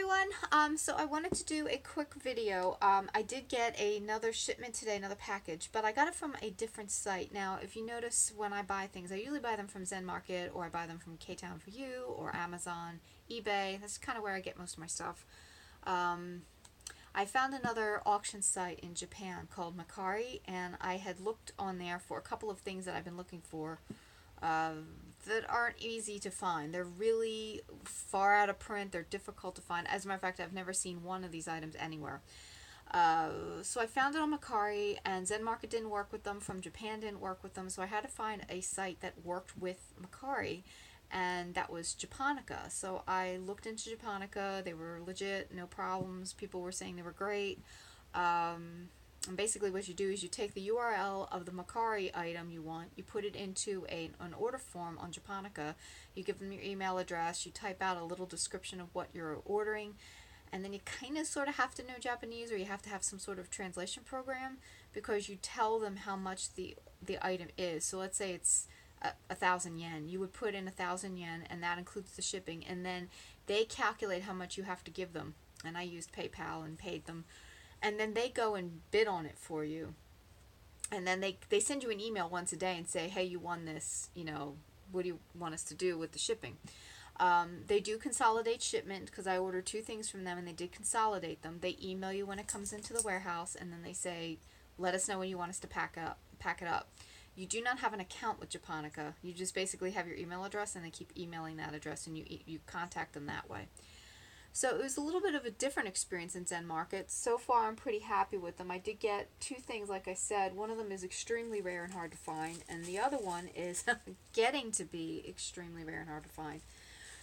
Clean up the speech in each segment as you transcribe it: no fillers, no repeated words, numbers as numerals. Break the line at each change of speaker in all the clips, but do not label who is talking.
everyone. So I wanted to do a quick video. I did get another shipment today, another package, but I got it from a different site. Now, if you notice when I buy things, I usually buy them from Zen Market, or I buy them from K-Town For You, or Amazon, eBay. That's kind of where I get most of my stuff. I found another auction site in Japan called Mercari, and I had looked on there for a couple of things that I've been looking for. That aren't easy to find. They're really far out of print. They're difficult to find. As a matter of fact, I've never seen one of these items anywhere. So I found it on Mercari, and Zen Market didn't work with them. From Japan didn't work with them. So I had to find a site that worked with Mercari, and that was Japonica. So I looked into Japonica. They were legit, no problems. People were saying they were great. And basically what you do is you take the URL of the Mercari item you want, you put it into an order form on Japonica, you give them your email address, you type out a little description of what you're ordering, and then you kind of sort of have to know Japanese, or you have to have some sort of translation program, because you tell them how much the item is. So let's say it's 1,000 yen. You would put in 1,000 yen, and that includes the shipping, and then they calculate how much you have to give them. And I used PayPal and paid them. And then they go and bid on it for you. And then they send you an email once a day and say, hey, you won this, you know, what do you want us to do with the shipping? They do consolidate shipment, because I ordered 2 things from them and they did consolidate them. They email you when it comes into the warehouse, and then they say, let us know when you want us to pack it up. You do not have an account with Japonica. You just basically have your email address, and they keep emailing that address, and you contact them that way. So it was a little bit of a different experience in Zen Market. So far, I'm pretty happy with them. I did get 2 things, like I said. One of them is extremely rare and hard to find, and the other one is getting to be extremely rare and hard to find.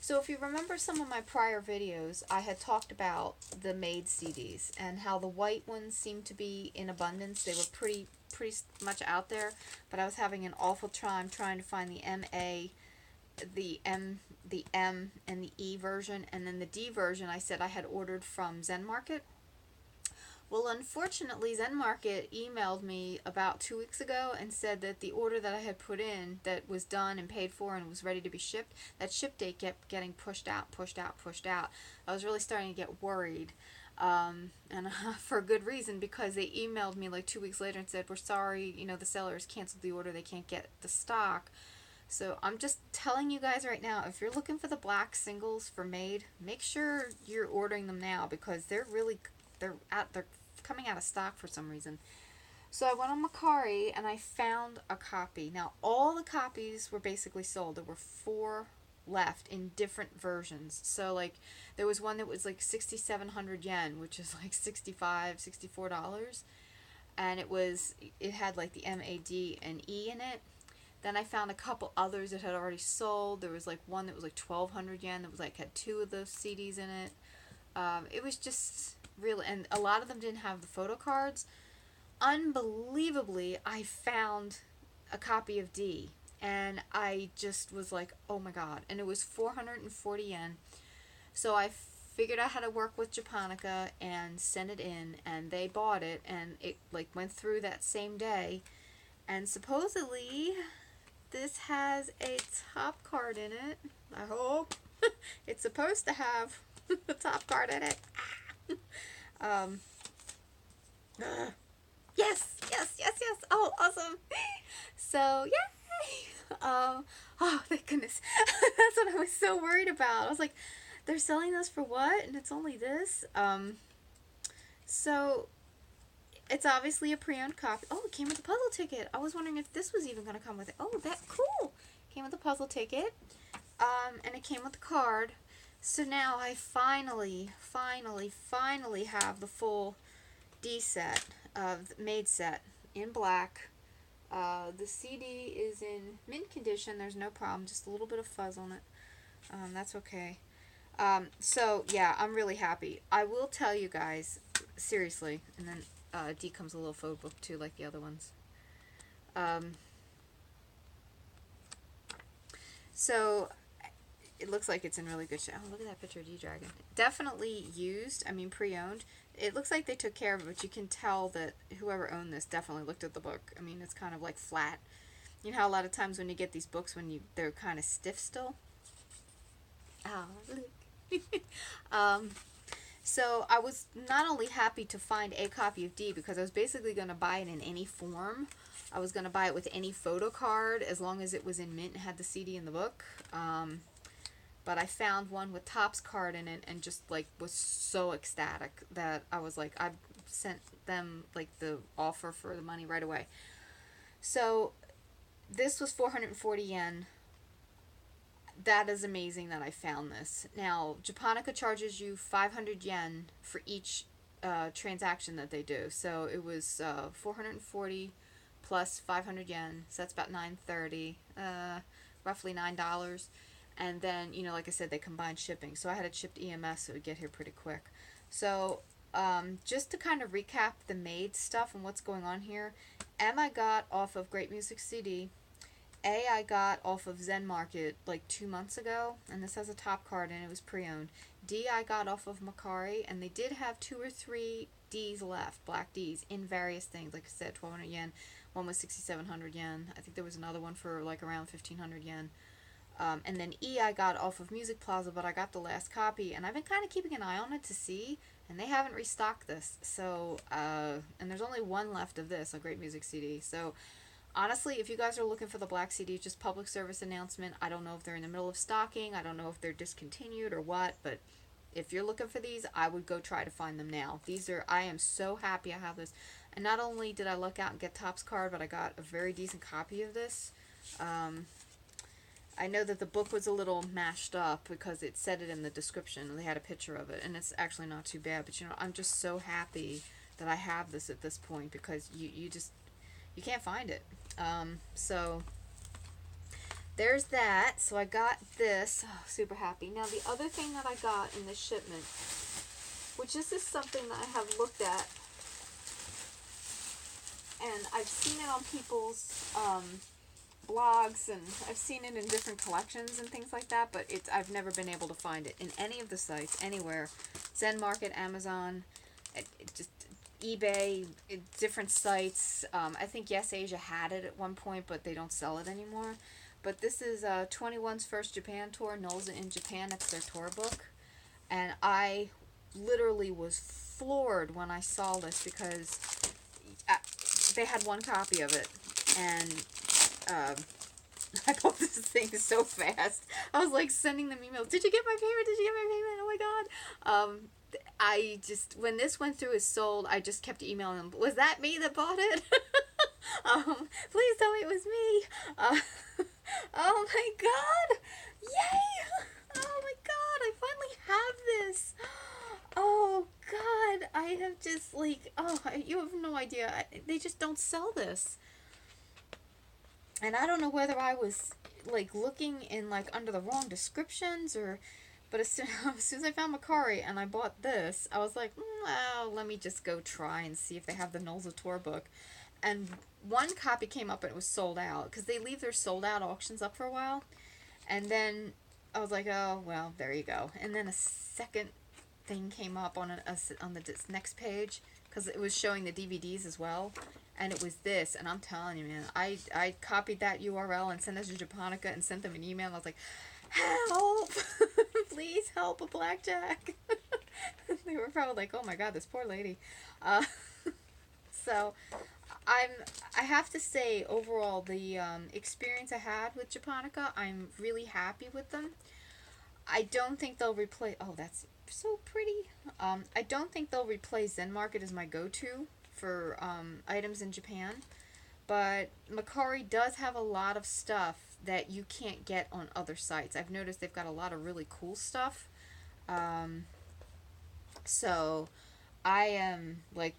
So if you remember some of my prior videos, I had talked about the made CDs and how the white ones seemed to be in abundance. They were pretty much out there, but I was having an awful time trying to find the MA, the M and the E version, and then the D version I said I had ordered from Zen Market. Well, unfortunately, Zen Market emailed me about 2 weeks ago and said that the order that I had put in, that was done and paid for and was ready to be shipped, that ship date kept getting pushed out. I was really starting to get worried. And for a good reason, because they emailed me like 2 weeks later and said, we're sorry, you know, the seller has canceled the order, they can't get the stock. So I'm just telling you guys right now, if you're looking for the black singles for Made, make sure you're ordering them now, because they're coming out of stock for some reason. So I went on Mercari and I found a copy. Now all the copies were basically sold. There were 4 left in different versions. So like there was one that was like 6,700 yen, which is like $64, and it had like the MAD and E in it. Then I found a couple others that had already sold. There was like one that was like 1,200 yen that was like had 2 of those CDs in it. It was just really, and a lot of them didn't have the photo cards. Unbelievably, I found a copy of D, and I just was like, oh my god. And it was 440 yen. So I figured out how to work with Japonica and send it in, and they bought it, and it like went through that same day. And supposedly this has a top card in it. I hope. It's supposed to have the top card in it. Yes. Oh, awesome. So, yay. Oh, thank goodness. That's what I was so worried about. I was like, they're selling this for what? And it's only this? So it's obviously a pre-owned copy. Oh, it came with a puzzle ticket. I was wondering if this was even going to come with it. Oh, that cool. Came with a puzzle ticket. And it came with the card. So now I finally have the full D set, Made set, in black. The CD is in mint condition. There's no problem. Just a little bit of fuzz on it. That's okay. So, yeah, I'm really happy. I will tell you guys, seriously, and then D comes a little photo book too, like the other ones. So it looks like it's in really good shape. Oh, look at that picture of D-Dragon. Definitely used, I mean pre-owned. It looks like they took care of it, but you can tell that whoever owned this definitely looked at the book. I mean, it's kind of like flat. You know how a lot of times when you get these books, they're kind of stiff still? Oh, look. So I was not only happy to find a copy of D, because I was basically going to buy it in any form. I was going to buy it with any photo card as long as it was in mint and had the CD in the book. But I found one with Topps card in it and just like was so ecstatic that I was like, I sent them like the offer for the money right away. So this was 440 yen. That is amazing that I found this. Now, Japonica charges you 500 yen for each transaction that they do. So it was 440 plus 500 yen. So that's about 930, roughly $9. And then, you know, like I said, they combined shipping. So I had it shipped EMS, so it would get here pretty quick. So just to kind of recap the made stuff and what's going on here, M I got off of Great Music CD. A I got off of Zen Market like 2 months ago, and this has a top card and it was pre-owned. D I got off of Mercari, and they did have 2 or 3 Ds left, black Ds, in various things. Like I said, 1,200 yen, one was 6,700 yen. I think there was another one for like around 1,500 yen. And then E I got off of Music Plaza, but I got the last copy, and I've been kind of keeping an eye on it to see, and they haven't restocked this. So, and there's only one left of this, a Great Music CD. So, honestly, if you guys are looking for the black CD, just public service announcement. I don't know if they're in the middle of stocking. I don't know if they're discontinued or what, but if you're looking for these, I would go try to find them now. I am so happy I have this. And not only did I luck out and get Topps card, but I got a very decent copy of this. I know that the book was a little mashed up because it said it in the description. They had a picture of it, and it's actually not too bad. But, you know, I'm just so happy that I have this at this point because you can't find it. So there's that. So I got this. Oh, super happy. Now, the other thing that I got in this shipment, which this is something that I have looked at, and I've seen it on people's blogs, and I've seen it in different collections and things like that, but I've never been able to find it in any of the sites, anywhere. Zen Market, Amazon, just eBay, different sites. I think Yes Asia had it at one point, but they don't sell it anymore. But this is 21's first Japan tour, Nolza in Japan. That's their tour book. And I literally was floored when I saw this because they had one copy of it. And I bought this thing so fast. I was like sending them emails. Did you get my payment? Did you get my payment? Oh my god. I just, when this went through as sold, I just kept emailing them. Was that me that bought it? Please tell me it was me. Oh my god. Yay. Oh my god. I finally have this. Oh god. I have just like, you have no idea. They just don't sell this. And I don't know whether I was like looking in like under the wrong descriptions but as soon as I found Mercari and I bought this, I was like, well, let me just go try and see if they have the Nolza tour book. And one copy came up and it was sold out because they leave their sold out auctions up for a while. And then I was like, oh well, there you go. And then a second thing came up on the next page because it was showing the DVDs as well. And it was this, and I'm telling you, man, I copied that URL and sent it to Japonica and sent them an email. I was like, help! Please help a blackjack. They were probably like, oh my god, this poor lady. So, I have to say, overall, the experience I had with Japonica, I'm really happy with them. I don't think they'll replace, oh, that's so pretty. I don't think they'll replace Zen Market as my go-to for items in Japan, but Mercari does have a lot of stuff that you can't get on other sites. I've noticed they've got a lot of really cool stuff. So I am like,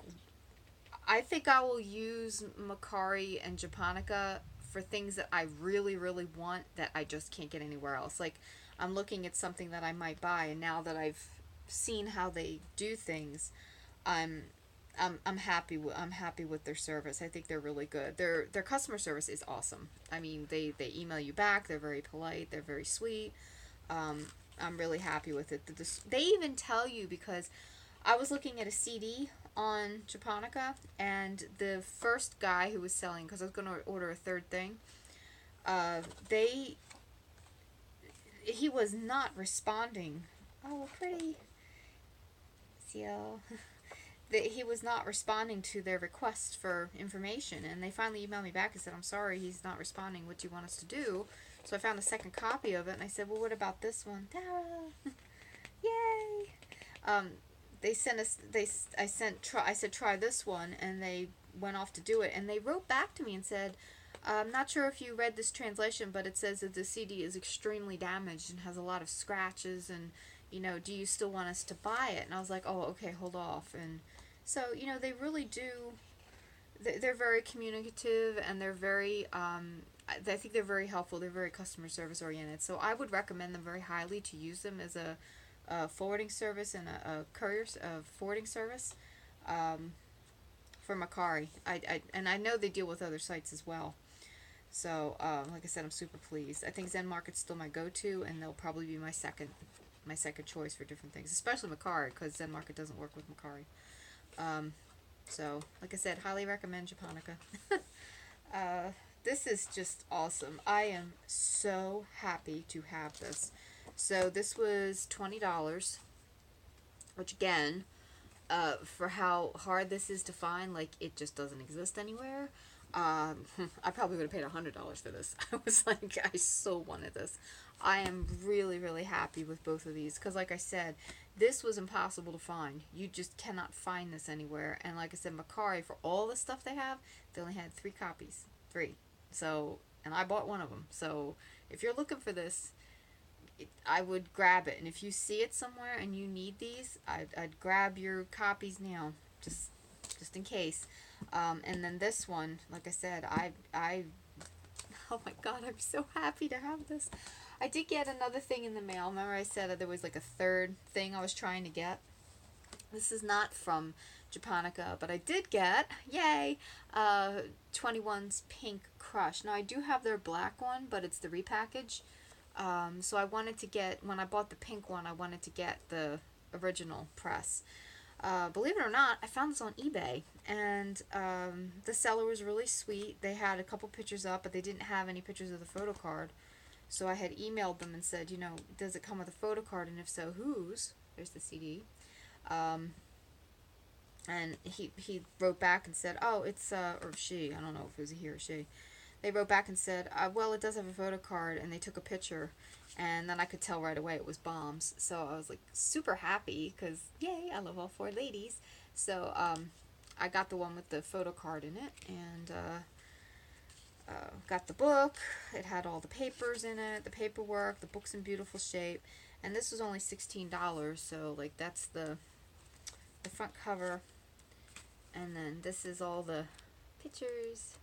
I think I will use Mercari and Japonica for things that I really, really want that I just can't get anywhere else. Like, I'm looking at something that I might buy, and now that I've seen how they do things, I'm happy with their service. I think they're really good. Their customer service is awesome. I mean, they email you back. They're very polite. They're very sweet. I'm really happy with it. They even tell you, because I was looking at a CD on Japonica, and the first guy who was selling, because I was going to order a third thing, he was not responding. Oh, pretty. Ezio. That he was not responding to their request for information, and they finally emailed me back and said, I'm sorry, he's not responding. What do you want us to do? So I found a second copy of it, and I said, well, what about this one? Tara! Yay! They sent us, I said, try this one, and they went off to do it, and they wrote back to me and said, I'm not sure if you read this translation, but it says that the CD is extremely damaged and has a lot of scratches, and, you know, do you still want us to buy it? And I was like, oh, okay, hold off. And so, you know, they really do, they're very communicative, and they're very, I think they're very helpful. They're very customer service oriented. So I would recommend them very highly to use them as a forwarding service and a courier forwarding service for Mercari. And I know they deal with other sites as well. So, like I said, I'm super pleased. I think Zen Market's still my go-to, and they'll probably be my second choice for different things, especially Mercari, because Zen Market doesn't work with Mercari. So, like I said, highly recommend Japonica. This is just awesome. I am so happy to have this. So this was $20, which again, for how hard this is to find, like, it just doesn't exist anywhere. I probably would have paid $100 for this. I was like, I so wanted this. I am really, really happy with both of these, because like I said, this was impossible to find. You just cannot find this anywhere. And like I said, Mercari, for all the stuff they have, they only had 3 copies. 3. So, and I bought one of them. So, if you're looking for this, I would grab it. And if you see it somewhere and you need these, I'd grab your copies now, just in case. And then this one, like I said, oh my god, I'm so happy to have this. I did get another thing in the mail. Remember I said that there was like a third thing I was trying to get? This is not from Japonica, but I did get, yay, 21's Pink Crush. Now I do have their black one, but it's the repackage. So I wanted to get, when I bought the pink one, I wanted to get the original press. Believe it or not, I found this on eBay, and the seller was really sweet. They had a couple pictures up, but they didn't have any pictures of the photo card. So I had emailed them and said, you know, does it come with a photo card, and if so, whose? There's the CD. And he wrote back and said, oh, it's, or she, I don't know if it was a he or she. They wrote back and said, well, it does have a photo card, and they took a picture, and then I could tell right away it was bombs. So I was like super happy, because yay, I love all 4 ladies. So I got the one with the photo card in it, and got the book. It had all the papers in it, the paperwork, the book's in beautiful shape, and this was only $16. So like that's the front cover, and then this is all the pictures.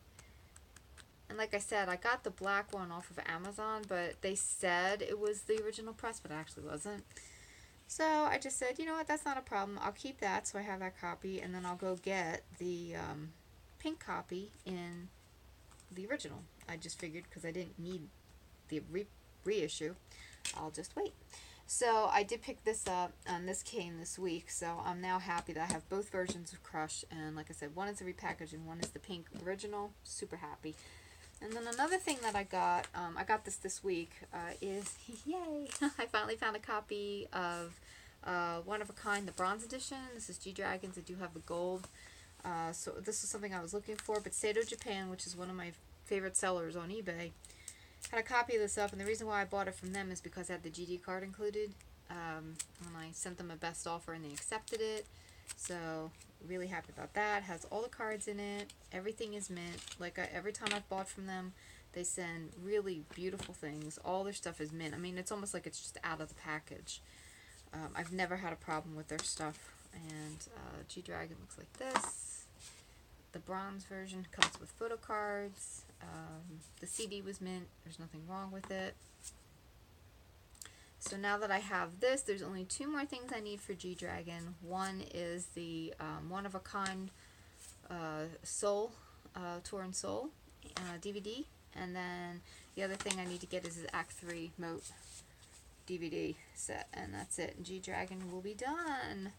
And like I said, I got the black one off of Amazon, but they said it was the original press, but it actually wasn't. So I just said, you know what, that's not a problem. I'll keep that, so I have that copy, and then I'll go get the pink copy in the original. I just figured, because I didn't need the reissue, I'll just wait. So I did pick this up, and this came this week, so I'm now happy that I have both versions of Crush, and like I said, one is the repackaged and one is the pink original. Super happy. And then another thing that I got this week, is, yay, I finally found a copy of One of a Kind, the bronze edition. This is G-Dragons. I do have the gold. So this is something I was looking for, but Sato Japan, which is one of my favorite sellers on eBay, had a copy of this up, and the reason why I bought it from them is because I had the GD card included. And I sent them a best offer, and they accepted it. So really happy about that. Has all the cards in it. Everything is mint. Like every time I've bought from them, they send really beautiful things. All their stuff is mint. I mean, it's almost like it's just out of the package. I've never had a problem with their stuff. And G-Dragon looks like this. The bronze version comes with photo cards. The CD was mint. There's nothing wrong with it. So now that I have this, there's only 2 more things I need for G-Dragon. One is the One of a Kind Soul, Tour and Soul DVD. And then the other thing I need to get is the Act 3 Moat DVD set. And that's it. G-Dragon will be done.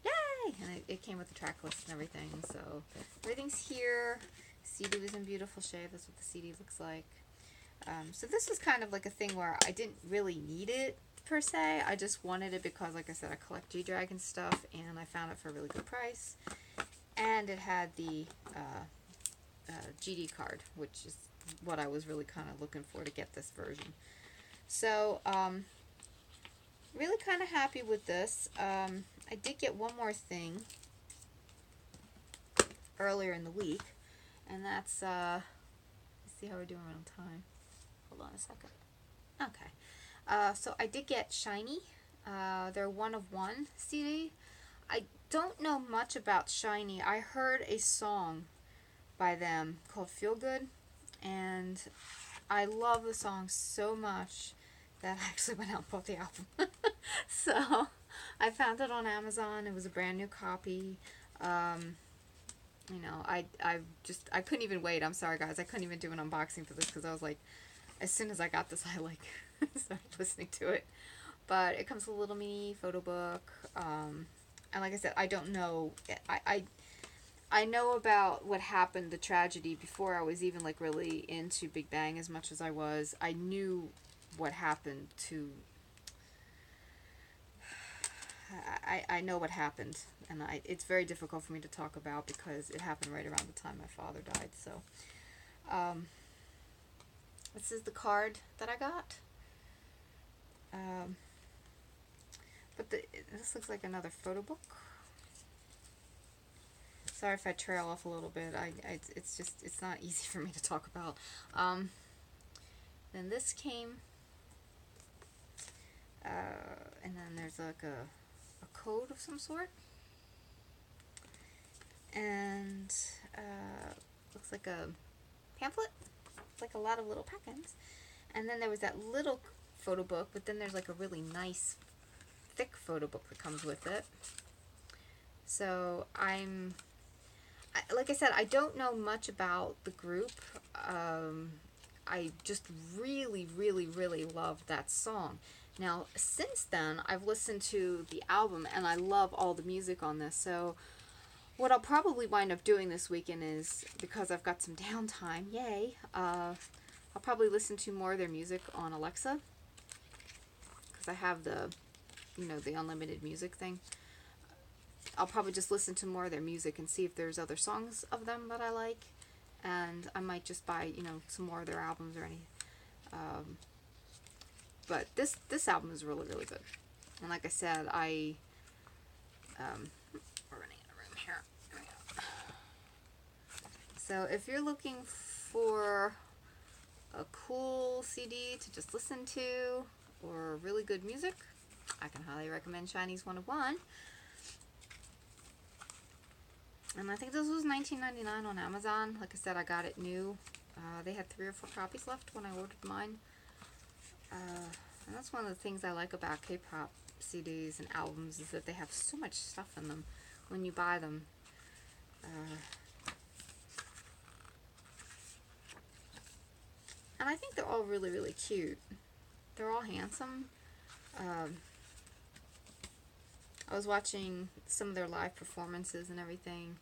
Yay! And it came with the track list and everything. So everything's here. CD was in beautiful shape. That's what the CD looks like. So this was kind of like a thing where I didn't really need it, per se. I just wanted it because, like I said, I collect G-Dragon stuff, and I found it for a really good price. And it had the GD card, which is what I was really kind of looking for to get this version. So, really kind of happy with this. I did get one more thing earlier in the week, and that's, let's see how we're doing on time. Hold on a second. Okay. So I did get SHINee. Their One of One CD. I don't know much about SHINee. I heard a song by them called Feel Good, and I love the song so much that I actually went out and bought the album. So I found it on Amazon. It was a brand new copy. You know, I couldn't even wait. I'm sorry, guys. I couldn't even do an unboxing for this because I was like, as soon as I got this, I like started listening to it. But it comes with a little mini photo book. And like I said, I don't know. I know about what happened, the tragedy, before I was even like really into Big Bang as much as I was. I knew what happened to. I know what happened, and it's very difficult for me to talk about because it happened right around the time my father died. So, this is the card that I got. But this looks like another photo book. Sorry if I trail off a little bit. It's not easy for me to talk about. Then this came, and then there's like a code of some sort, and looks like a pamphlet. It's like a lot of little packets. And then there was that little photo book, but then there's like a really nice thick photo book that comes with it. So like I said, I don't know much about the group. I just really, really, really loved that song. Now, since then, I've listened to the album, and I love all the music on this. So, what I'll probably wind up doing this weekend is, because I've got some downtime, yay, I'll probably listen to more of their music on Alexa, because I have the, the unlimited music thing. I'll probably just listen to more of their music and see if there's other songs of them that I like, and I might just buy, some more of their albums or any. But this album is really, really good. And like I said, we're running out of room here. There we go. So if you're looking for a cool CD to just listen to, or really good music, I can highly recommend SHINee's One of One. And I think this was $19.99 on Amazon. Like I said, I got it new. They had 3 or 4 copies left when I ordered mine. And that's one of the things I like about K-pop CDs and albums, is that they have so much stuff in them when you buy them. And I think they're all really, really cute. They're all handsome. I was watching some of their live performances and everything.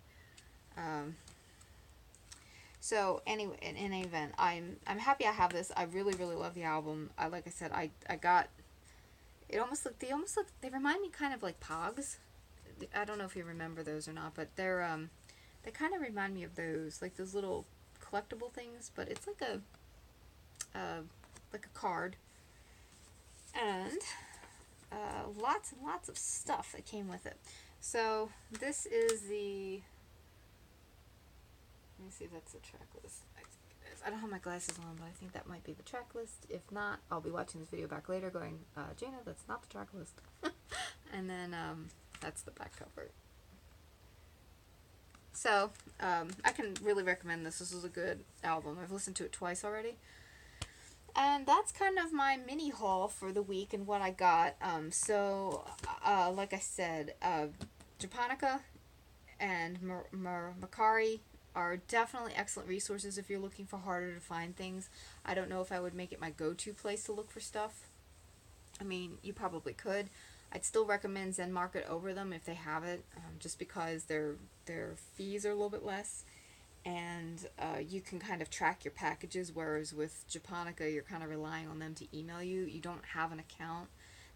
So anyway, in any event, I'm happy I have this. I really, really love the album. Like I said, I got it. They remind me kind of like Pogs. I don't know if you remember those or not, but they kind of remind me of those, like those little collectible things. But it's like a card, and lots and lots of stuff that came with it. So this is the. Let me see if that's the track list. I think it is. I don't have my glasses on, but I think that might be the track list. If not, I'll be watching this video back later going, Jana, that's not the track list. And then that's the back cover. So I can really recommend this. This is a good album. I've listened to it twice already. And that's kind of my mini haul for the week and what I got. Like I said, Japonica and Mercari are definitely excellent resources if you're looking for harder to find things. I don't know if I would make it my go-to place to look for stuff. I mean, you probably could. I'd still recommend Zen Market over them if they have it, just because their fees are a little bit less, and you can kind of track your packages, whereas with Japonica, you're kind of relying on them to email you. You don't have an account.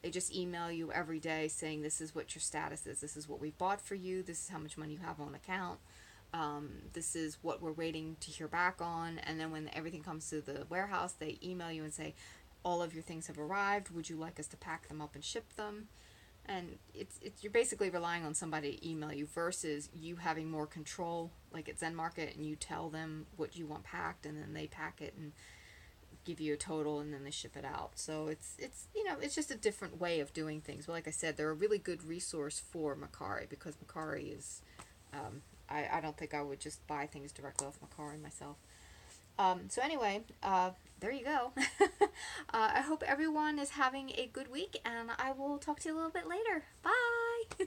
They just email you every day saying this is what your status is, this is what we've bought for you, this is how much money you have on account, this is what we're waiting to hear back on. And then when everything comes to the warehouse, they email you and say, all of your things have arrived, would you like us to pack them up and ship them? And it's you're basically relying on somebody to email you versus you having more control, like at Zen Market, and you tell them what you want packed, and then they pack it and give you a total, and then they ship it out. So it's it's just a different way of doing things. But like I said, they're a really good resource for Mercari, because Mercari is I don't think I would just buy things directly off Mercari myself. So anyway, there you go. I hope everyone is having a good week, and I will talk to you a little bit later. Bye!